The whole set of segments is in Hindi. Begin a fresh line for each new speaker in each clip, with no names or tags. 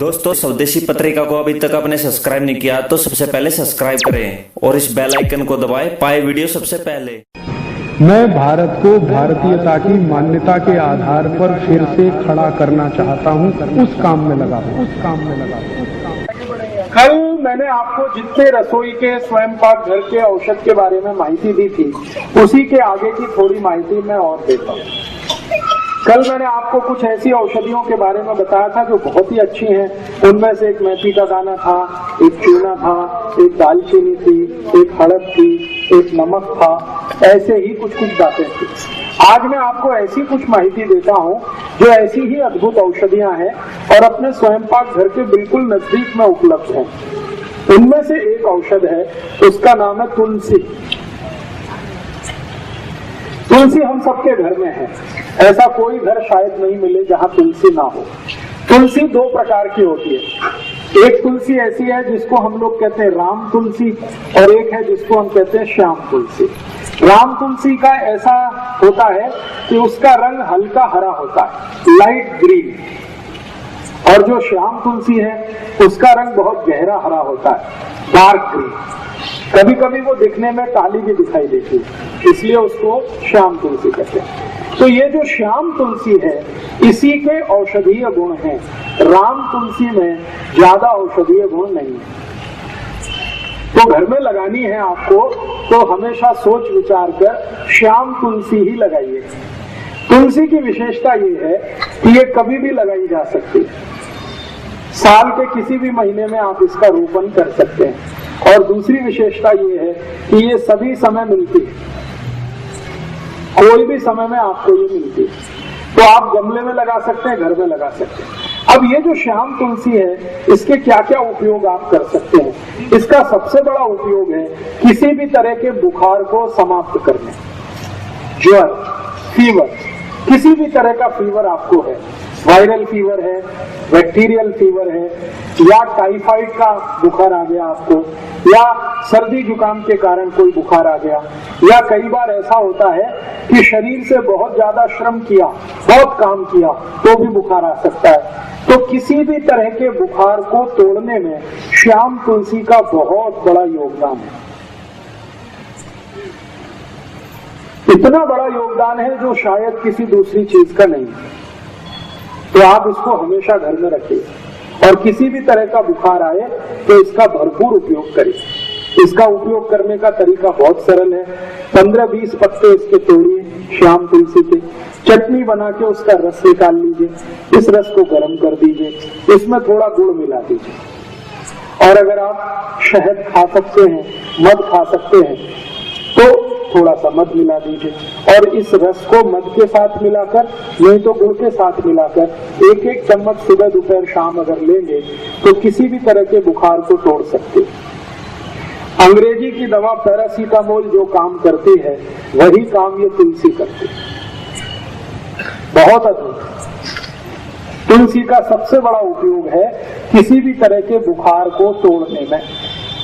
दोस्तों, स्वदेशी पत्रिका को अभी तक आपने सब्सक्राइब नहीं किया तो सबसे पहले सब्सक्राइब करें और इस बेल आइकन को दबाएं, पाए वीडियो सबसे पहले।
मैं भारत को भारतीयता की मान्यता के आधार पर फिर से खड़ा करना चाहता हूं, उस काम में लगा हूं।
कल मैंने आपको जितने रसोई के स्वयं पाक घर के औषध के बारे में माहिती दी थी, उसी के आगे की थोड़ी माहिती मैं और देता हूँ। कल मैंने आपको कुछ ऐसी औषधियों के बारे में बताया था जो बहुत ही अच्छी हैं। उनमें से एक मेथी का दाना था, एक चूना था, एक दालचीनी थी, एक हड़द थी, एक नमक था। ऐसे ही कुछ बातें थी। आज मैं आपको ऐसी कुछ माहिती देता हूँ जो ऐसी ही अद्भुत औषधियां हैं और अपने स्वयं पाक घर के बिल्कुल नजदीक में उपलब्ध हैं। उनमें से एक औषध है, उसका नाम है तुलसी। तुलसी हम सबके घर में है। ऐसा कोई घर शायद नहीं मिले जहां तुलसी ना हो। तुलसी दो प्रकार की होती है। एक तुलसी ऐसी है जिसको हम लोग कहते हैं राम तुलसी, और एक है जिसको हम कहते हैं श्याम तुलसी। राम तुलसी का ऐसा होता है कि उसका रंग हल्का हरा होता है, लाइट ग्रीन, और जो श्याम तुलसी है उसका रंग बहुत गहरा हरा होता है, डार्क ग्रीन। कभी कभी वो दिखने में काली भी दिखाई देती है, इसलिए उसको श्याम तुलसी कहते हैं। तो ये जो श्याम तुलसी है, इसी के औषधीय गुण हैं। राम तुलसी में ज्यादा औषधीय गुण नहीं है। तो घर में लगानी है आपको तो हमेशा सोच विचार कर श्याम तुलसी ही लगाइए। तुलसी की विशेषता ये है कि ये कभी भी लगाई जा सकती है। साल के किसी भी महीने में आप इसका रोपण कर सकते हैं। और दूसरी विशेषता ये है कि ये सभी समय मिलती है, कोई भी समय में आपको ये मिलती है। तो आप गमले में लगा सकते हैं, घर में लगा सकते हैं। अब ये जो श्याम तुलसी है, इसके क्या क्या उपयोग आप कर सकते हैं। इसका सबसे बड़ा उपयोग है किसी भी तरह के बुखार को समाप्त करने। ज्वर, फीवर, किसी भी तरह का फीवर आपको है, वायरल फीवर है, बैक्टीरियल फीवर है, या टाइफाइड का बुखार आ गया आपको, या सर्दी जुकाम के कारण कोई बुखार आ गया, या कई बार ऐसा होता है कि शरीर से बहुत ज्यादा श्रम किया, बहुत काम किया तो भी बुखार आ सकता है। तो किसी भी तरह के बुखार को तोड़ने में श्याम तुलसी का बहुत बड़ा योगदान है। इतना बड़ा योगदान है जो शायद किसी दूसरी चीज का नहीं है। तो आप इसको हमेशा घर में रखिए और किसी भी तरह का बुखार आए तो इसका भरपूर उपयोग करिए। इसका उपयोग करने का तरीका बहुत सरल है। 15-20 पत्ते इसके तोड़िए, श्याम तुलसी के, चटनी बना के उसका रस निकाल लीजिए। इस रस को गर्म कर दीजिए, इसमें थोड़ा गुड़ मिला दीजिए, और अगर आप शहद खा सकते हैं, मध खा सकते हैं तो थोड़ा सा मध मिला दीजिए, और इस रस को मध के साथ मिलाकर, नहीं तो गुड़ के साथ मिलाकर 1-1 चम्मच सुबह दोपहर शाम अगर लेंगे तो किसी भी तरह के बुखार को तोड़ सकते हैं। अंग्रेजी की दवा पैरासीटामोल जो काम करती है, वही काम ये तुलसी करती है। बहुत अद्भुत। तुलसी का सबसे बड़ा उपयोग है किसी भी तरह के बुखार को तोड़ने में।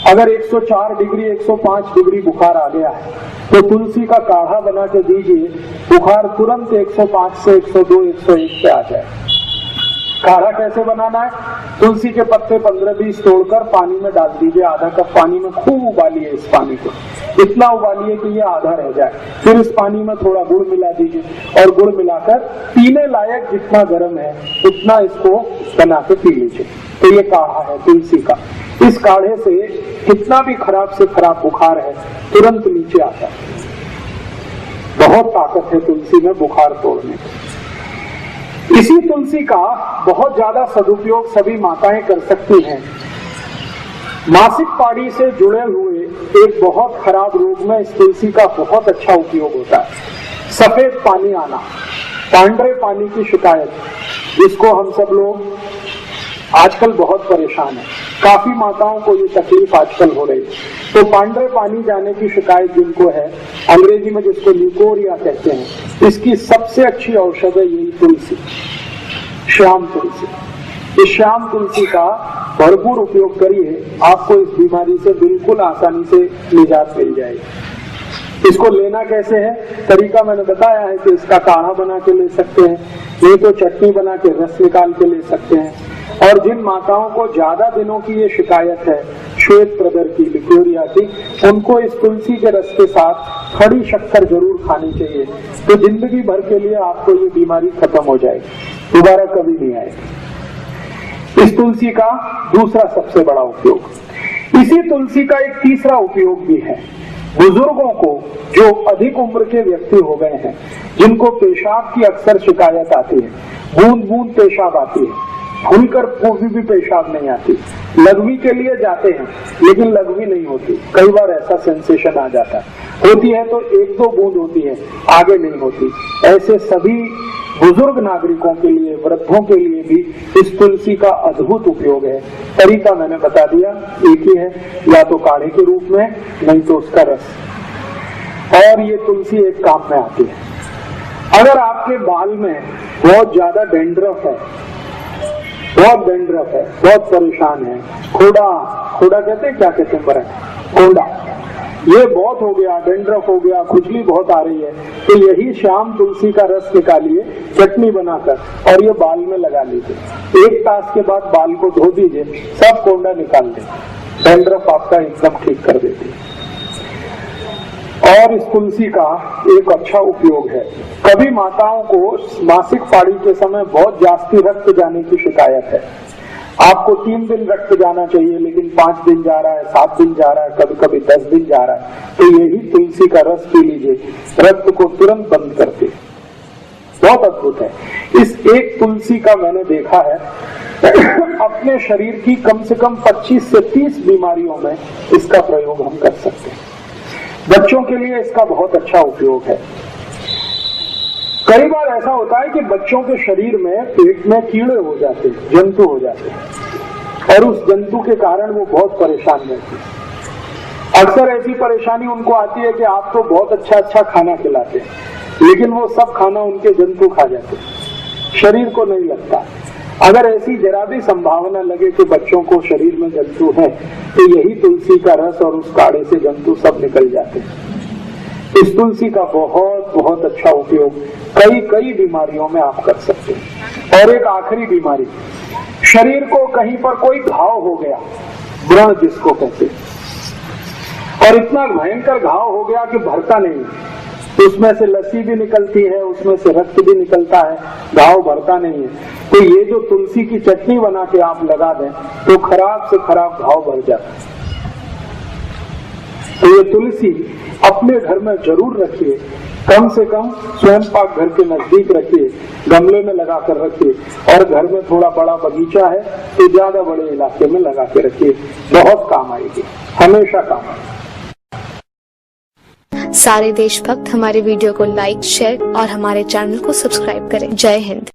अगर 104 डिग्री 105 डिग्री बुखार आ गया है तो तुलसी का काढ़ा बना के दीजिए, बुखार तुरंत 105 से 102 101 पे आ जाए। काढ़ा कैसे बनाना है? तुलसी के पत्ते 15-20 तोड़कर पानी में डाल दीजिए। आधा कप पानी में खूब उबालिए इस पानी को, इतना उबालिए कि ये आधा रह जाए। फिर इस पानी में थोड़ा गुड़ मिला दीजिए और गुड़ मिलाकर पीने लायक जितना गर्म है उतना इसको बना के पी लीजिए। तो ये काढ़ा है तुलसी का। इस काढ़े से कितना भी खराब से खराब बुखार है तुरंत नीचे आता है। बहुत ताकत है तुलसी में बुखार तोड़ने की। इसी तुलसी का बहुत ज्यादा सदुपयोग सभी माताएं कर सकती हैं। मासिक पानी से जुड़े हुए एक बहुत खराब रोग में इस तुलसी का बहुत अच्छा उपयोग होता है। सफेद पानी आना, पांडरे पानी की शिकायत, जिसको हम सब लोग आजकल बहुत परेशान है। काफी माताओं को ये तकलीफ आजकल हो रही है। तो पांडरे पानी जाने की शिकायत जिनको है, अंग्रेजी में जिसको ल्यूकोरिया कहते हैं, इसकी सबसे अच्छी औषध है यही तुलसी, श्याम तुलसी। इस श्याम तुलसी का भरपूर उपयोग करिए, आपको इस बीमारी से बिल्कुल आसानी से निजात मिल जाएगी। इसको लेना कैसे है? तरीका मैंने बताया है कि इसका काढ़ा बना के ले सकते हैं, नहीं तो चटनी बना के रस निकाल के ले सकते हैं, और जिन माताओं को ज्यादा दिनों की ये शिकायत है श्वेत प्रदर की, लिकोरिया की, उनको इस तुलसी के रस के साथ खड़ी शक्कर जरूर खानी चाहिए। तो जिंदगी भर के लिए आपको ये बीमारी खत्म हो जाएगी, दोबारा कभी नहीं आएगी। इस तुलसी का दूसरा सबसे बड़ा उपयोग। इसी तुलसी का एक तीसरा उपयोग भी है। बुजुर्गों को, जो अधिक उम्र के व्यक्ति हो गए हैं, जिनको पेशाब की अक्सर शिकायत आती है, बूंद बूंद पेशाब आती है, खुलकर भी पेशाब नहीं आती, लघवी के लिए जाते हैं लेकिन लघवी नहीं होती, कई बार ऐसा सेंसेशन आ जाता है, होती है तो 1-2 बूंद होती है, आगे नहीं होती। ऐसे सभी बुजुर्ग नागरिकों के लिए, वृद्धों के लिए भी इस तुलसी का अद्भुत उपयोग है। तरीका मैंने बता दिया, एक ही है, या तो काढ़े के रूप में, नहीं तो उसका रस। और ये तुलसी एक काम में आती है। अगर आपके बाल में बहुत ज्यादा डेंड्रफ है, बहुत परेशान है, खोड़ा कहते हैं, क्या कहते हैं, कोंडा, ये बहुत हो गया, डेंड्रफ हो गया, खुजली बहुत आ रही है, तो यही शाम तुलसी का रस निकालिए चटनी बनाकर और ये बाल में लगा लीजिए। 1 तास के बाद बाल को धो दीजिए, सब कोंडा निकाल दें, डेंड्रफ आपका एकदम ठीक कर देती है। और इस तुलसी का एक अच्छा उपयोग है, कभी माताओं को मासिक पाड़ी के समय बहुत जास्ती रक्त जाने की शिकायत है। आपको 3 दिन रक्त जाना चाहिए लेकिन 5 दिन जा रहा है, 7 दिन जा रहा है, कभी कभी 10 दिन जा रहा है, तो यही तुलसी का रस पी लीजिए, रक्त को तुरंत बंद करते, बहुत अद्भुत है। इस एक तुलसी का मैंने देखा है अपने शरीर की कम से कम 25 से 30 बीमारियों में इसका प्रयोग हम कर सकते हैं। बच्चों के लिए इसका बहुत अच्छा उपयोग है। कई बार ऐसा होता है कि बच्चों के शरीर में, पेट में कीड़े हो जाते हैं, जंतु हो जाते हैं, और उस जंतु के कारण वो बहुत परेशान रहते हैं। अक्सर ऐसी परेशानी उनको आती है कि आप तो बहुत अच्छा खाना खिलाते हैं लेकिन वो सब खाना उनके जंतु खा जाते हैं, शरीर को नहीं लगता। अगर ऐसी जरा भी संभावना लगे कि बच्चों को शरीर में जंतु है, तो यही तुलसी का रस और उस काढ़े से जंतु सब निकल जाते हैं। इस तुलसी का बहुत अच्छा उपयोग कई बीमारियों में आप कर सकते हैं। और एक आखिरी बीमारी, शरीर को कहीं पर कोई घाव हो गया, व्रण जिसको कहते हैं, और इतना भयंकर घाव हो गया कि भरता नहीं, उसमें से लस्सी भी निकलती है, उसमें से रक्त भी निकलता है, घाव भरता नहीं है, तो ये जो तुलसी की चटनी बना के आप लगा दें तो खराब से खराब घाव भर जाता है। तो ये तुलसी अपने घर में जरूर रखिए, कम से कम स्वयं पाक घर के नजदीक रखिए, गमले में लगा कर रखिए, और घर में थोड़ा बड़ा बगीचा है तो ज्यादा बड़े इलाके में लगा के रखिए, बहुत काम आएगी, हमेशा काम आएगी।
सारे देशभक्त हमारे वीडियो को लाइक, शेयर और हमारे चैनल को सब्सक्राइब करें। जय हिंद।